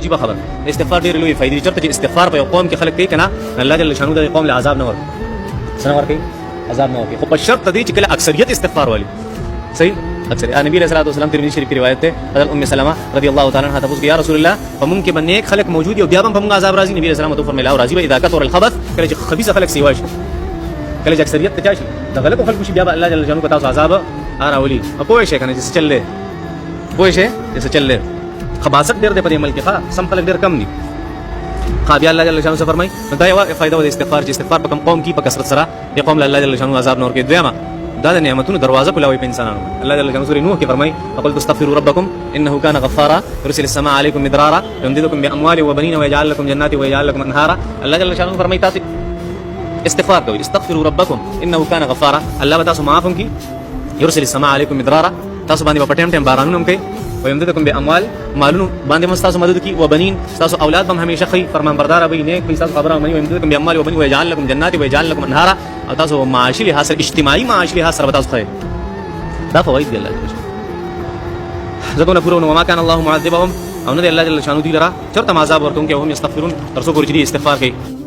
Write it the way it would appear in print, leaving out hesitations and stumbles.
عجیب خبر استغفار ډېر لوی فائدې چرته چې استغفار په یو قوم کې خلک کوي کنه الله جل شانو د قوم له عذاب نه ورکړي څنګه ورکړي عذاب نه ورکړي خو په شرط دی چې کله اکثریت استغفار والی صحیح اکثر نبی علیہ الصلوۃ والسلام ترمذی شریف کی روایت ہے حضرت ام سلمہ رضی اللہ تعالی عنہا تفوز یا رسول الله فمن کې باندې خلک موجود یو بیا هم په موږ عذاب راځي نبی علیہ السلام تو فرمایله او راځي به اذا كثر الخبث کله چې خبيث خلک سیوا شي کله چې اکثریت ته شي د غلطو خلکو شي بیا الله جل شانو کو تاسو عذاب اراولي په وای شي کنه چې چللې وای شي چې چللې خباثت ډېر دی په عمل کې ښه سم خلک ډېر کم دي قابل الله جل شانو فرمای دا یو فائدہ د استغفار چې استغفار په کوم قوم کې په کثرت سره د قوم الله جل شانو عذاب نور کې دویمه دا د نعمتونو دروازه کولاوي په انسانانو الله جل جلاله سورې نوح کې فرمای فقل تستغفروا ربكم انه كان غفارا يرسل السماء عليكم مدرارا يمددكم باموال وبنين ويجعل لكم جنات ويجعل لكم انهارا الله جل جلاله فرمای تاسو استغفار کوئ استغفروا ربكم انه كان غفارا الله تاسو معافم کی يرسل السماء عليكم مدرارا تاسو باندې په ټیم ټیم بارانونه کوي ويمددكم باموال مالونو باندې مستاسو مدد کی وبنين تاسو اولاد هم همیشه خي فرمان بردار وي نیک وي تاسو خبره مې ويمددكم باموال وبنين ويجعل لكم جنات ويجعل لكم انهارا او تاسو معاشي لحاظ اجتماعي معاشي لحاظ سره تاسو خیر دا فواید دی الله زګونه پورو نو ما كان الله معذبهم او نه دی الله جل شانو دی لرا چرته عذاب ورکوم کې هم استغفرون ترڅو ګورچې استغفار کوي